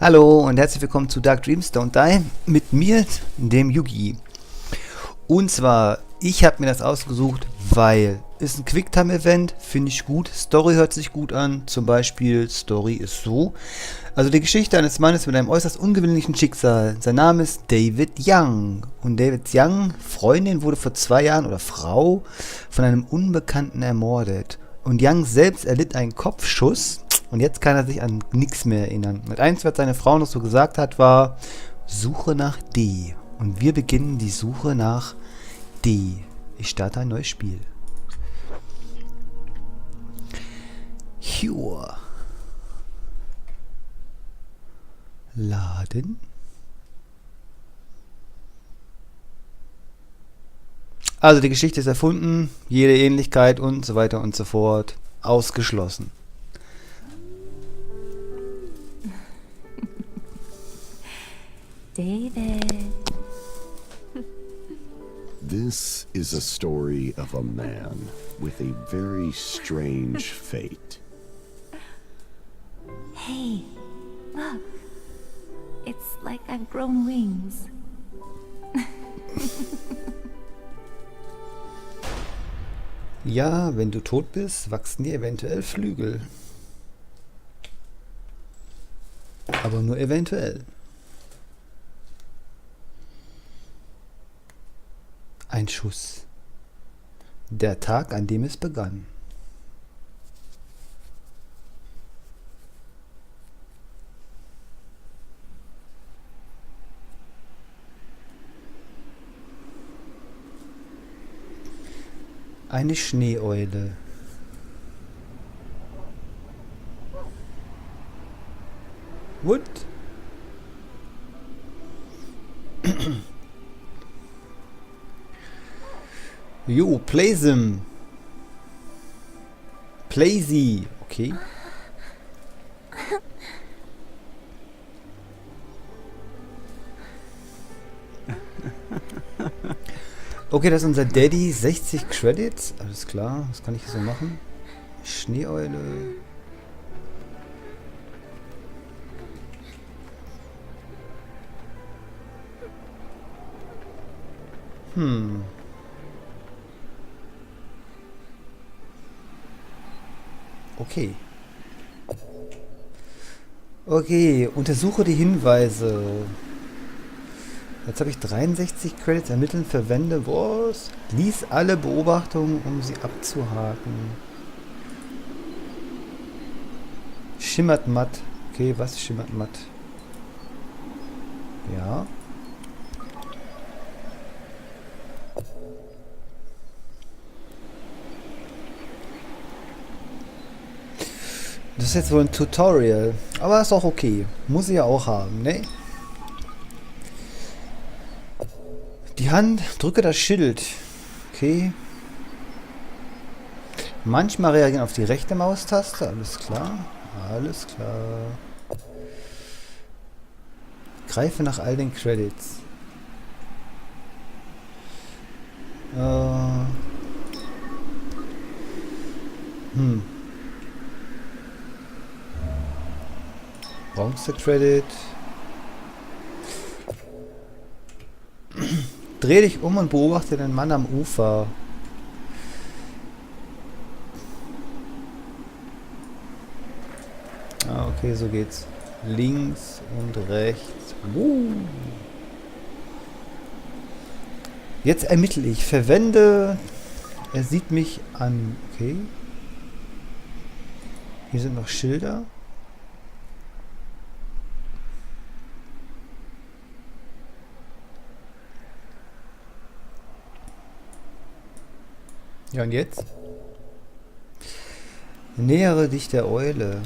Hallo und herzlich willkommen zu Dark Dreams Don't Die mit mir, dem Juggi. Und zwar, ich habe mir das ausgesucht, weil ist ein Quicktime-Event, finde ich gut. Story hört sich gut an, zum Beispiel Story ist so. Also die Geschichte eines Mannes mit einem äußerst ungewöhnlichen Schicksal. Sein Name ist David Young. Und David Young, Freundin, wurde vor 2 Jahren oder Frau von einem Unbekannten ermordet. Und Young selbst erlitt einen Kopfschuss. Und jetzt kann er sich an nichts mehr erinnern. Und eins, was seine Frau noch so gesagt hat, war: Suche nach D. Und wir beginnen die Suche nach D. Ich starte ein neues Spiel. Hier. Laden. Also die Geschichte ist erfunden, jede Ähnlichkeit und so weiter und so fort ausgeschlossen. David. This is a story of a man with a very strange fate. Hey, look. It's like I've grown wings. Ja, wenn du tot bist, wachsen dir eventuell Flügel. Aber nur eventuell. Ein Schuss. Der Tag, an dem es begann. Eine Schneeeule. What? Jo, Playsym. Playsy. Okay. Okay, das ist unser Daddy. 60 Credits. Alles klar. Was kann ich hier so machen? Schneeeule. Okay. Okay, untersuche die Hinweise. Jetzt habe ich 63 Credits. Ermitteln, verwende, was? Lies alle Beobachtungen, um sie abzuhaken. Schimmert matt. Okay, was schimmert matt? Ja. Das ist jetzt wohl ein Tutorial. Aber ist auch okay. Muss ich ja auch haben, ne? Die Hand, drücke das Schild. Okay. Manchmal reagieren auf die rechte Maustaste. Alles klar. Alles klar. Greife nach all den Credits. Bronze-Credit. Dreh dich um und beobachte den Mann am Ufer. Ah, okay, so geht's. Links und rechts. Jetzt ermittle ich. Verwende. Er sieht mich an. Okay. Hier sind noch Schilder. Ja, und jetzt? Nähere dich der Eule.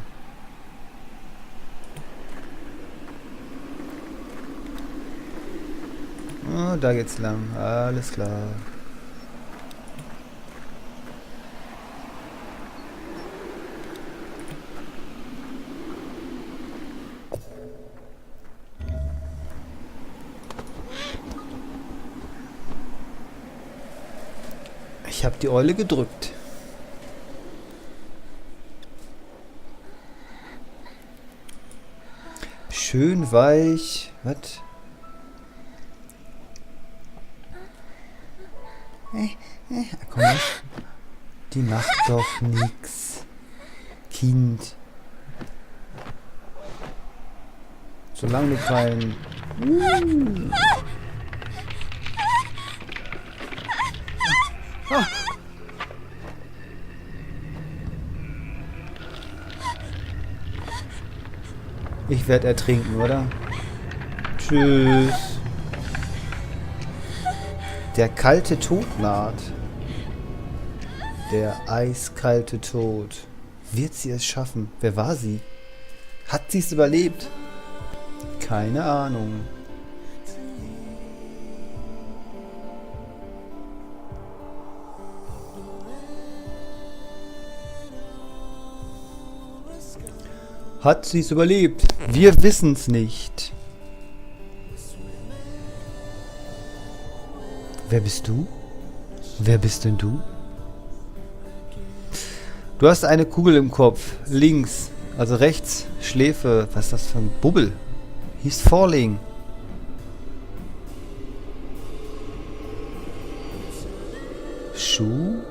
Oh, da geht's lang. Alles klar. Ich habe die Eule gedrückt. Schön weich. Was? Komm her. Die macht doch nix. Kind. Solange du kein... Ah. Ich werde ertrinken, oder? Tschüss. Der kalte Tod naht. Der eiskalte Tod. Wird sie es schaffen? Wer war sie? Hat sie es überlebt? Keine Ahnung. Hat sie es überlebt? Wir wissen es nicht. Wer bist du? Wer bist denn du? Du hast eine Kugel im Kopf. Links, also rechts, Schläfe. Was ist das für ein Bubbel? He's falling. Schuh?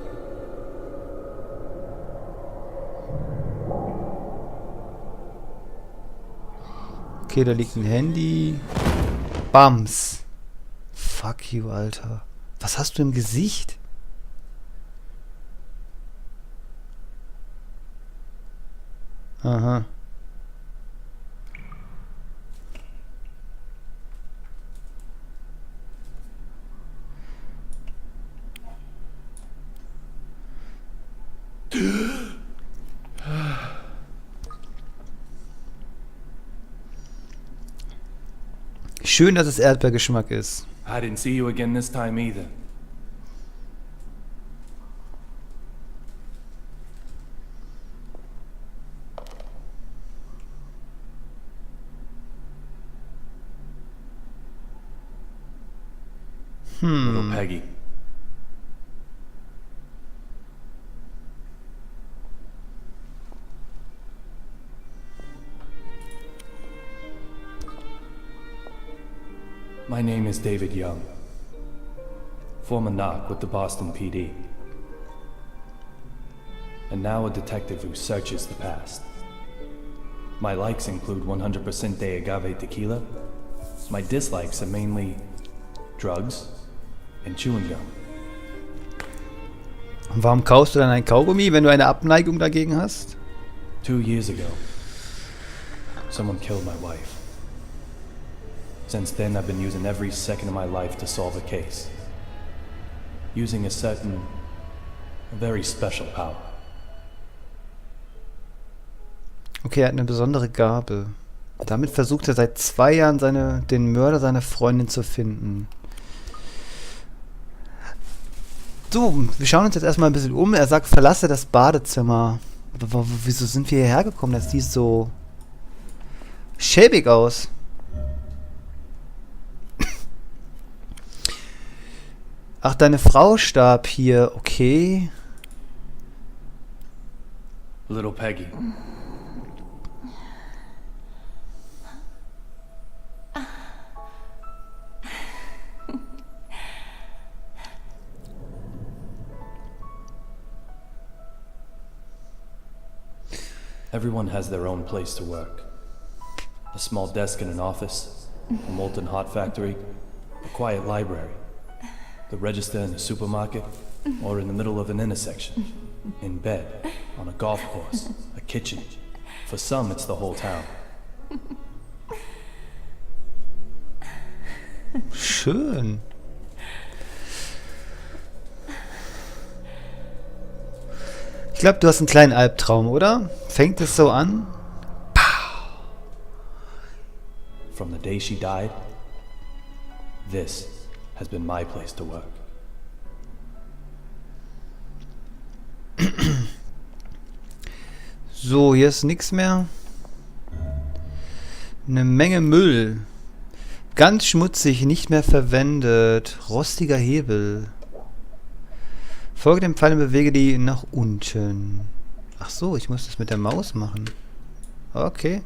Okay, da liegt ein Handy. Bams. Fuck you, Alter. Was hast du im Gesicht? Aha. Schön, dass es Erdbeergeschmack ist. I didn't see you again this time either. Little Peggy. My name is David Young, former knock with the Boston PD, and now a detective who searches the past. My likes include 100% de agave tequila. My dislikes are mainly drugs and chewing gum. Und warum kaufst du dann ein Kaugummi, wenn du eine Abneigung dagegen hast? 2 years ago, someone killed my wife. Since then, I've been using every second of my life to solve a case. Using a very special power. Okay, er hat eine besondere Gabe. Damit versucht er seit 2 Jahren den Mörder seiner Freundin zu finden. So, wir schauen uns jetzt erstmal ein bisschen um. Er sagt, verlasse das Badezimmer. Wieso sind wir hierher gekommen? Das sieht so schäbig aus. Ach, deine Frau starb hier. Okay. Little Peggy. Everyone has their own place to work. A small desk in an office, a molten hot factory, a quiet library, the register in a supermarket, or in the middle of an intersection, in bed, on a golf course, a kitchen. For some, it's the whole town. Schön. Ich glaube, du hast einen kleinen Albtraum, oder? Fängt es so an? From the day she died, this has been my place to work. So, hier ist nichts mehr. Eine Menge Müll. Ganz schmutzig, nicht mehr verwendet. Rostiger Hebel. Folge dem Pfeil und bewege die nach unten. Ach so, ich muss das mit der Maus machen. Okay.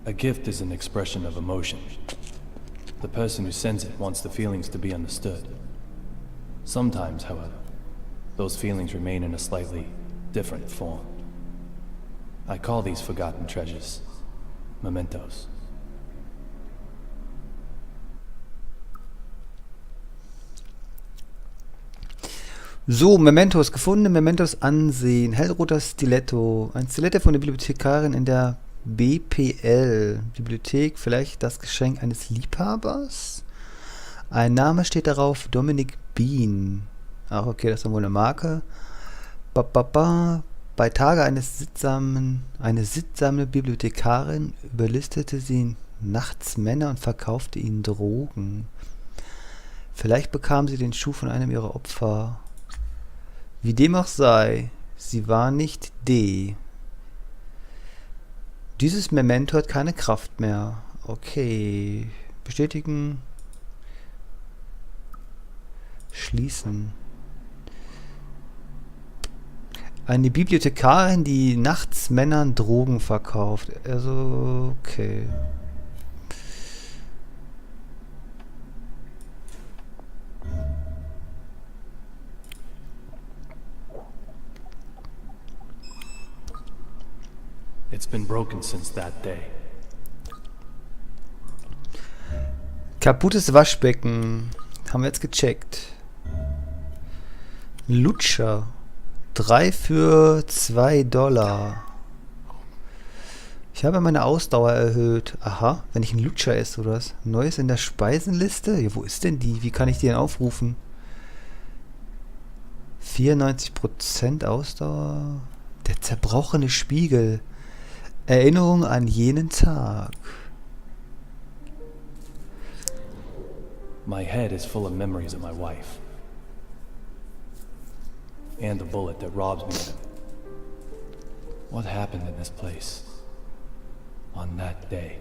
A gift is an expression of emotion. The person who sends it wants the feelings to be understood. Sometimes, however, those feelings remain in a slightly different form. I call these forgotten treasures mementos. So, Mementos, gefundene Mementos ansehen. Hellroter Stiletto. Ein Stiletto von der Bibliothekarin in der BPL. Bibliothek, vielleicht das Geschenk eines Liebhabers? Ein Name steht darauf, Dominic Bean. Ach, okay, das ist dann wohl eine Marke. Bei Tage eine sittsame Bibliothekarin überlistete sie nachts Männer und verkaufte ihnen Drogen. Vielleicht bekam sie den Schuh von einem ihrer Opfer. Wie dem auch sei, sie war nicht D. Dieses Memento hat keine Kraft mehr. Okay. Bestätigen. Schließen. Eine Bibliothekarin, die nachts Männern Drogen verkauft. Also, okay. It's been broken since that day. Kaputtes Waschbecken. Haben wir jetzt gecheckt. Lutscher. 3 für $2. Ich habe meine Ausdauer erhöht. Aha, wenn ich einen Lutscher esse oder was? Neues in der Speisenliste? Ja, wo ist denn die? Wie kann ich die denn aufrufen? 94% Ausdauer. Der zerbrochene Spiegel. Erinnerung an jenen Tag. My head is full of memories of my wife. And the bullet that robs me of it. What happened in this place? On that day?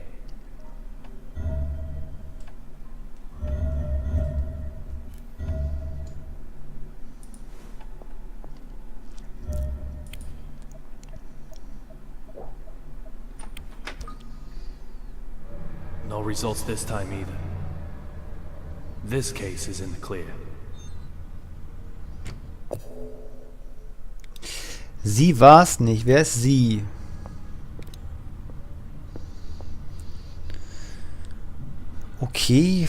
No results this time either. This case is in the clear. Sie war's nicht. Wer ist sie? Okay.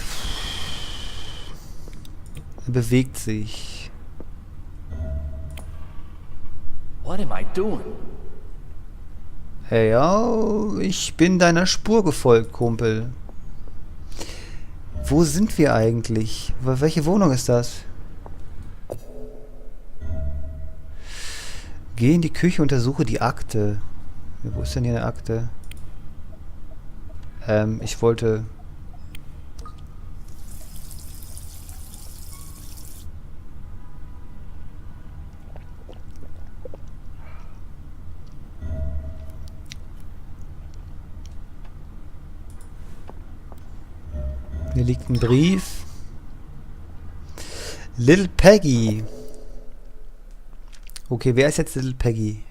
Er bewegt sich. What am I doing? Hey, ja, ich bin deiner Spur gefolgt, Kumpel. Wo sind wir eigentlich? Welche Wohnung ist das? Geh in die Küche, untersuche die Akte. Wo ist denn hier eine Akte? Ich wollte... Hier liegt ein Brief. Little Peggy. Okay, wer ist jetzt Little Peggy?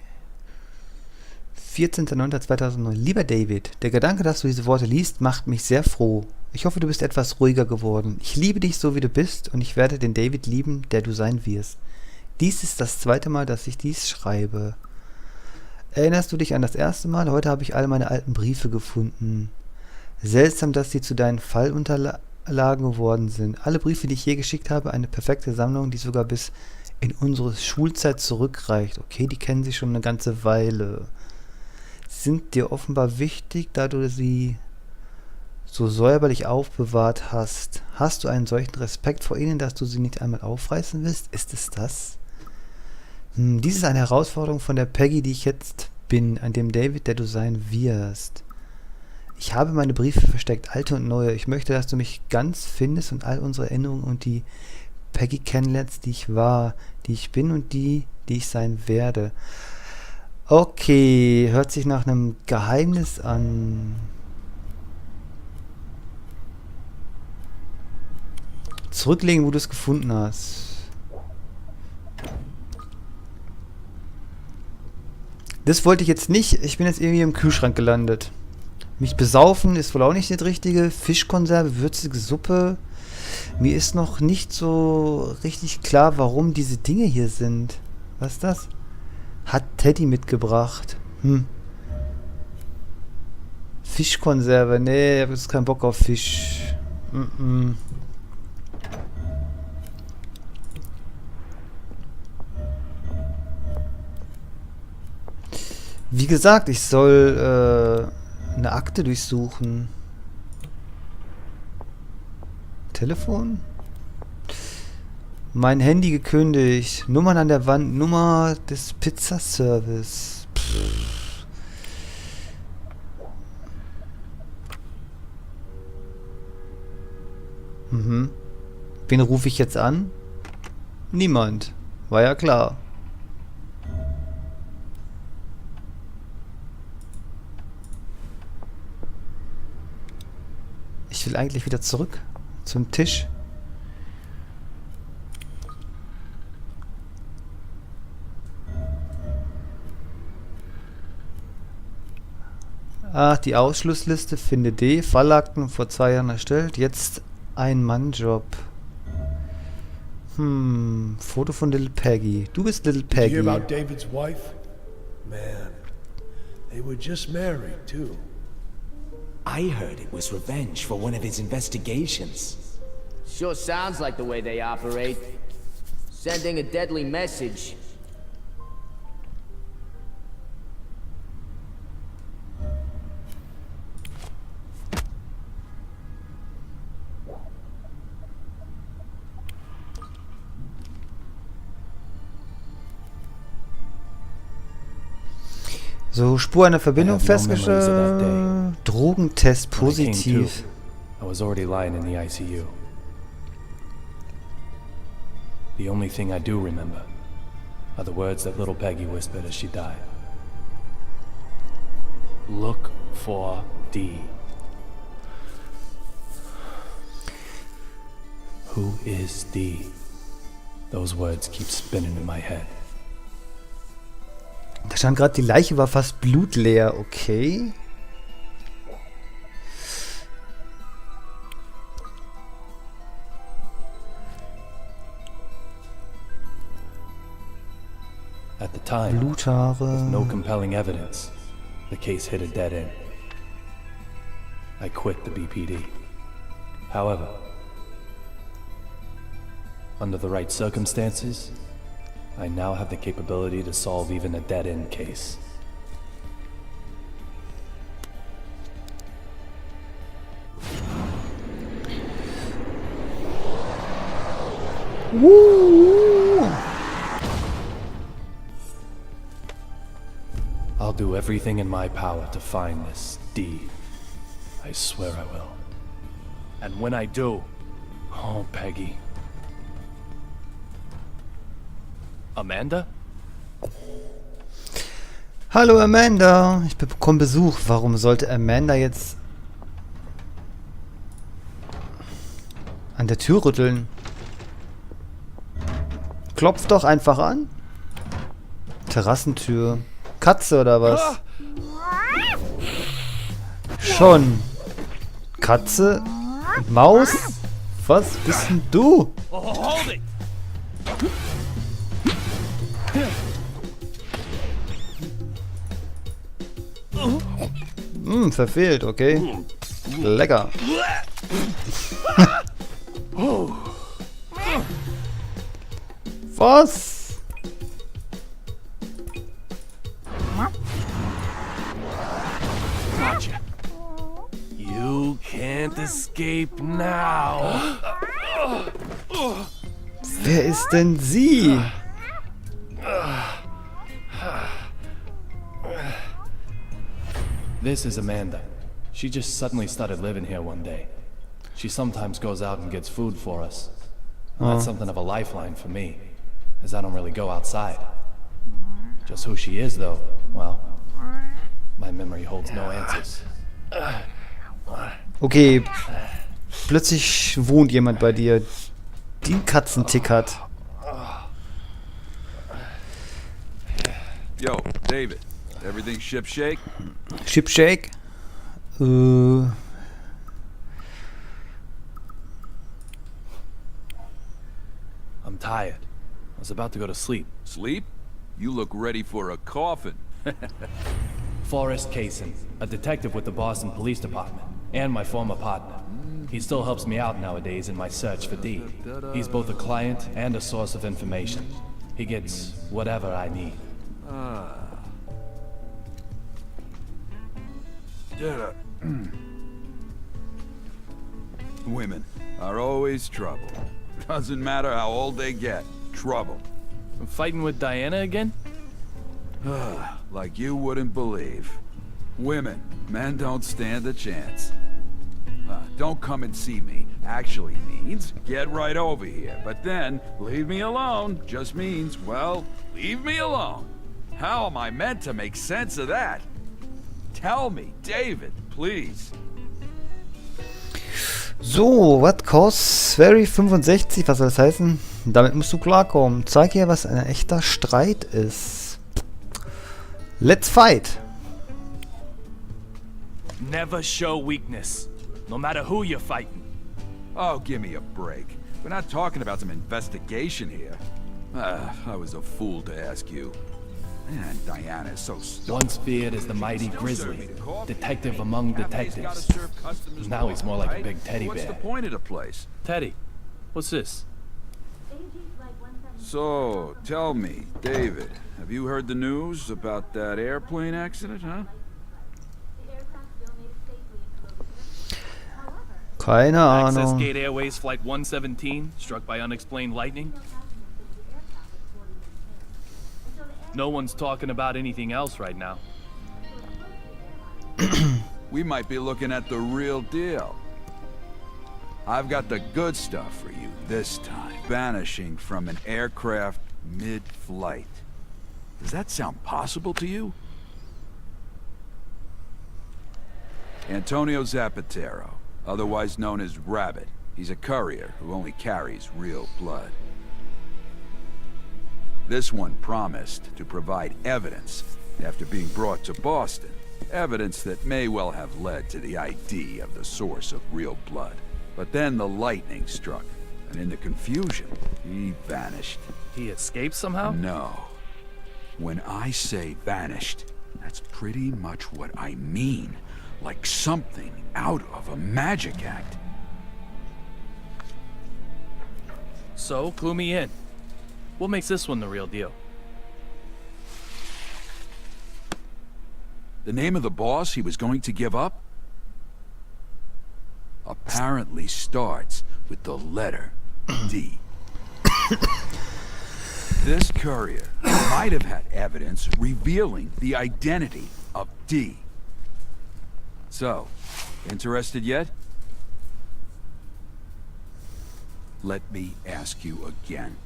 14.09.2009. Lieber David, der Gedanke, dass du diese Worte liest, macht mich sehr froh. Ich hoffe, du bist etwas ruhiger geworden. Ich liebe dich so, wie du bist, und ich werde den David lieben, der du sein wirst. Dies ist das zweite Mal, dass ich dies schreibe. Erinnerst du dich an das erste Mal? Heute habe ich alle meine alten Briefe gefunden. Seltsam, dass sie zu deinen Fallunterlagen geworden sind. Alle Briefe, die ich je geschickt habe, eine perfekte Sammlung, die sogar bis in unsere Schulzeit zurückreicht. Okay, die kennen sie schon eine ganze Weile. Sind dir offenbar wichtig, da du sie so säuberlich aufbewahrt hast. Hast du einen solchen Respekt vor ihnen, dass du sie nicht einmal aufreißen willst? Ist es das? Dies ist eine Herausforderung von der Peggy, die ich jetzt bin, an dem David, der du sein wirst. Ich habe meine Briefe versteckt, alte und neue. Ich möchte, dass du mich ganz findest und all unsere Erinnerungen und die Peggy kennenlernst, die ich war, die ich bin und die ich sein werde. Okay, hört sich nach einem Geheimnis an. Zurücklegen, wo du es gefunden hast. Das wollte ich jetzt nicht. Ich bin jetzt irgendwie im Kühlschrank gelandet. Mich besaufen ist wohl auch nicht das Richtige. Fischkonserve, würzige Suppe. Mir ist noch nicht so richtig klar, warum diese Dinge hier sind. Was ist das? Hat Teddy mitgebracht. Fischkonserve. Nee, ich habe jetzt keinen Bock auf Fisch. Wie gesagt, ich soll eine Akte durchsuchen. Telefon? Mein Handy gekündigt. Nummern an der Wand. Nummer des Pizzaservice. Wen rufe ich jetzt an? Niemand. War ja klar. Ich will eigentlich wieder zurück zum Tisch. Ach, die Ausschlussliste. Finde D. Fallakten vor 2 Jahren erstellt. Jetzt Ein-Mann-Job. Foto von Little Peggy. Du bist Little Did you hear Peggy. about David's wife? Man, they were just married, too. I heard it was revenge for one of his investigations. Sure sounds like the way they operate. Sending a deadly message. So, Spur einer Verbindung I have no memories of that festgestellt. Drogentest When I came positiv. to, I was already lying in the ICU. The only thing I do remember are the words that little Peggy whispered as she died. Look for D. Who is D? Those words keep spinning in my head. Da stand gerade, die Leiche war fast blutleer. Okay. At the time, with Bluthaare. no compelling evidence, the case hit a dead end. I quit the BPD. However, under the right circumstances, I now have the capability to solve even a dead-end case. I'll do everything in my power to find this D. I swear I will. And when I do, oh, Peggy. Amanda? Hallo Amanda, ich bekomme Besuch. Warum sollte Amanda jetzt an der Tür rütteln? Klopft doch einfach an. Terrassentür. Katze oder was? Schon. Katze? Maus? Was bist denn du? Verfehlt, okay. Lecker. Was? You can't escape now. Wer ist denn sie? This is Amanda. She just suddenly started living here one day. She sometimes goes out and gets food for us. And that's something of a lifeline for me, as I don't really go outside. Just who she is, though, well, my memory holds no answers. Okay. Plötzlich wohnt jemand bei dir, die einen Katzentick hat. Yo, David, everything ship shake? Shipshake? I'm tired. I was about to go to sleep. Sleep? You look ready for a coffin. Forrest Kaysen, a detective with the Boston Police Department, and my former partner. He still helps me out nowadays in my search for Dee. He's both a client and a source of information. He gets whatever I need. Women are always trouble. Doesn't matter how old they get. Trouble. I'm fighting with Diana again? Like you wouldn't believe. Women, men don't stand a chance. Don't come and see me actually means get right over here. But then, leave me alone just means, well, leave me alone. How am I meant to make sense of that? Tell me, David, please. So, what costs very 65, was soll das heißen? Damit musst du klarkommen. Zeig hier, was ein echter Streit ist. Let's fight! Never show weakness, no matter who you're fighting. Oh, give me a break. We're not talking about some investigation here. I was a fool to ask you. Man, Diana is so stupid. Once feared as the mighty Grizzly, detective among detectives. Now he's more like a big teddy What's the bear. point of the place? Teddy, what's this? So, tell me, David, have you heard the news about that airplane accident, huh? Keine Access Ahnung. Gate Airways Flight 117, struck by unexplained lightning? No one's talking about anything else right now. We might be looking at the real deal. I've got the good stuff for you this time. Vanishing from an aircraft mid-flight. Does that sound possible to you? Antonio Zapatero, otherwise known as Rabbit. He's a courier who only carries real blood. This one promised to provide evidence after being brought to Boston. Evidence that may well have led to the ID of the source of real blood. But then the lightning struck, and in the confusion, he vanished. He escaped somehow? No. When I say vanished, that's pretty much what I mean. Like something out of a magic act. So, clue me in. What makes this one the real deal? The name of the boss he was going to give up? Apparently starts with the letter D. This courier might have had evidence revealing the identity of D. So, interested yet? Let me ask you again.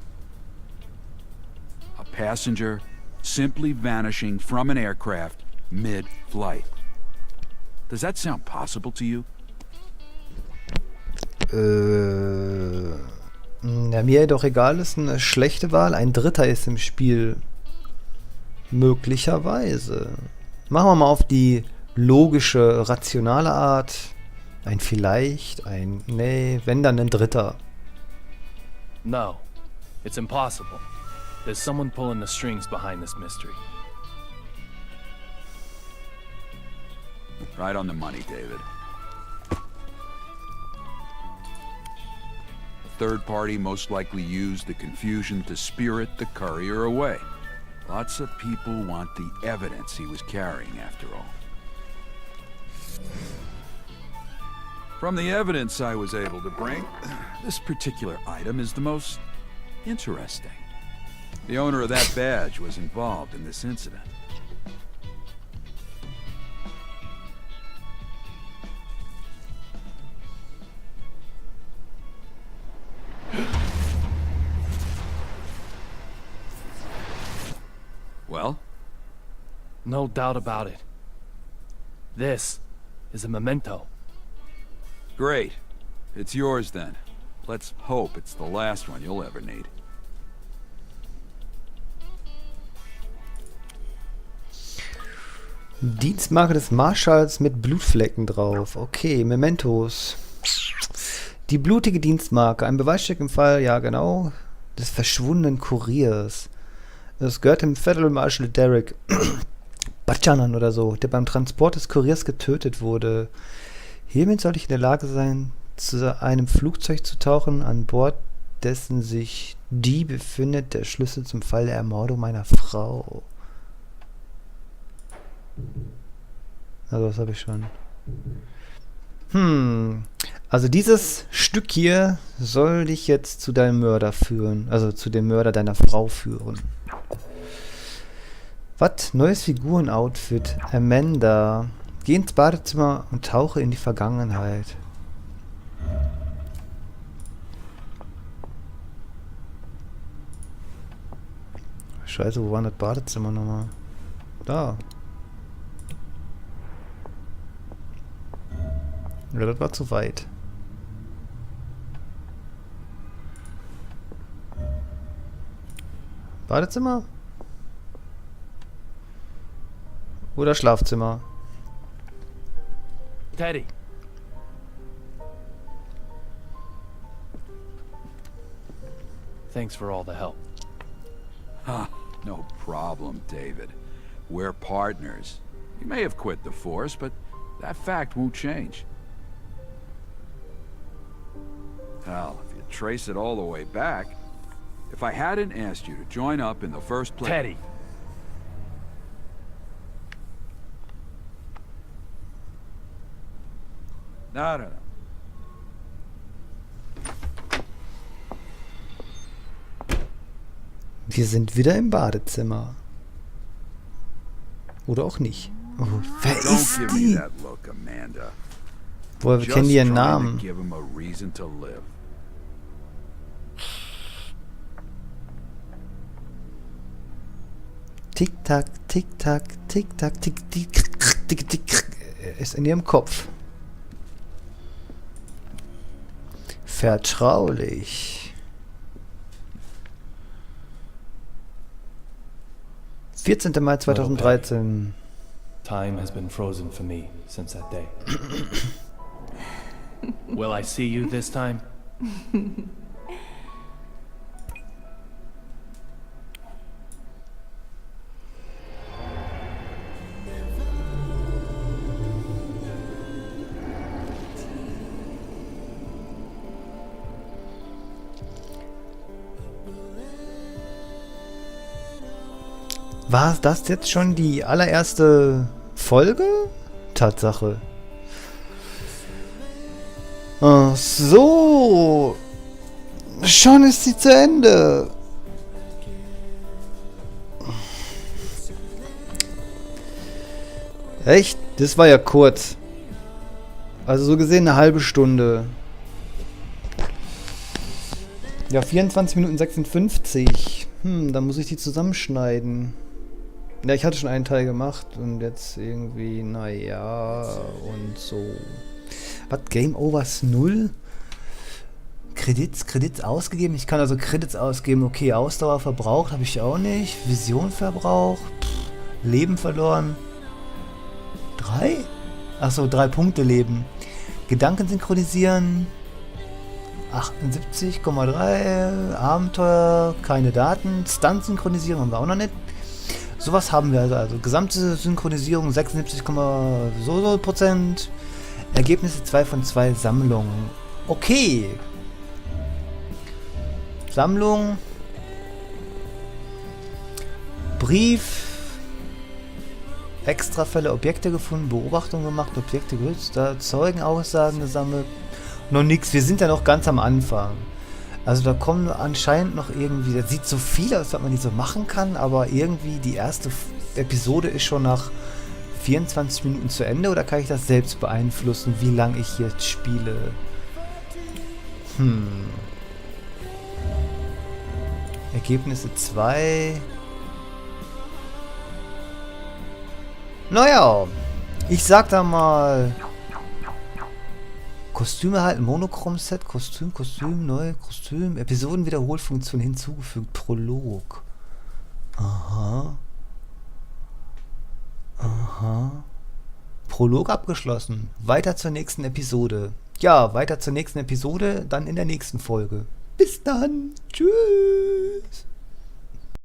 A passenger simply vanishing from an aircraft mid-flight. Does that sound possible to you? Na, mir doch egal, ist eine schlechte Wahl. Ein Dritter ist im Spiel. Möglicherweise. Machen wir mal auf die logische, rationale Art. Ein vielleicht, ein nee, wenn dann ein Dritter. No. It's impossible. There's someone pulling the strings behind this mystery. Right on the money, David. A third party most likely used the confusion to spirit the courier away. Lots of people want the evidence he was carrying, after all. From the evidence I was able to bring, this particular item is the most interesting. The owner of that badge was involved in this incident. Well? No doubt about it. This is a memento. Great. It's yours then. Let's hope it's the last one you'll ever need. Dienstmarke des Marschalls mit Blutflecken drauf. Okay, Mementos. Die blutige Dienstmarke. Ein Beweisstück im Fall, ja genau, des verschwundenen Kuriers. Es gehört dem Federal Marshal Derek Buchanan oder so, der beim Transport des Kuriers getötet wurde. Hiermit soll ich in der Lage sein, zu einem Flugzeug zu tauchen, an Bord dessen sich die befindet, der Schlüssel zum Fall der Ermordung meiner Frau. Also das habe ich schon. Also dieses Stück hier soll dich jetzt zu deinem Mörder führen. Also zu dem Mörder deiner Frau führen. Was? Neues Figurenoutfit. Amanda. Geh ins Badezimmer und tauche in die Vergangenheit. Scheiße, wo war das Badezimmer nochmal? Da. Ja, das war zu weit. Badezimmer? Oder Schlafzimmer? Teddy. Thanks for all the help. No problem, David. We're partners. You may have quit the force, but that fact won't change. Hell, if you trace it all the way back, if I hadn't asked you to join up in the first place... Teddy. No. Wir sind wieder im Badezimmer. Oder auch nicht. Oh, wer Don't ist give me die? that look, Amanda. Woher Just kennen die ihren trying to Namen? give him a reason to live. Tick-Tack, Tick-Tack, Tick-Tack, Tick-Tick, Tick-Tick. Ist in ihrem Kopf. Vertraulich. 14. Mai 2013. Time has been frozen for me since that day. Will I see you this time? War das jetzt schon die allererste Folge? Tatsache. Ach so. Schon ist sie zu Ende. Echt? Das war ja kurz. Also so gesehen eine halbe Stunde. Ja, 24 Minuten 56. Dann muss ich die zusammenschneiden. Ja, ich hatte schon einen Teil gemacht und jetzt irgendwie, naja, und so. Was? Game Overs 0? Kredits ausgegeben? Ich kann also Kredits ausgeben. Okay, Ausdauer verbraucht habe ich auch nicht. Vision verbraucht. Leben verloren. 3? Achso, 3 Punkte Leben. Gedanken synchronisieren. 78,3. Abenteuer. Keine Daten. Stunt synchronisieren haben wir auch noch nicht. Sowas haben wir also. Gesamte Synchronisierung 76, so Prozent. Ergebnisse 2 von 2 Sammlungen. Okay. Sammlung. Brief. Extrafälle, Objekte gefunden, Beobachtungen gemacht, Objekte gelöst, Zeugenaussagen gesammelt. Noch nichts, wir sind ja noch ganz am Anfang. Also da kommen anscheinend noch irgendwie, das sieht so viel aus, was man nicht so machen kann, aber irgendwie die erste Episode ist schon nach 24 Minuten zu Ende, oder kann ich das selbst beeinflussen, wie lange ich jetzt spiele? Ergebnisse 2. Naja, ich sag da mal... Kostüme halten, Monochrom-Set, Kostüm, neu, Kostüm, Episoden-Wiederholfunktion hinzugefügt, Prolog. Aha. Aha. Prolog abgeschlossen. Weiter zur nächsten Episode. Ja, weiter zur nächsten Episode, dann in der nächsten Folge. Bis dann. Tschüss.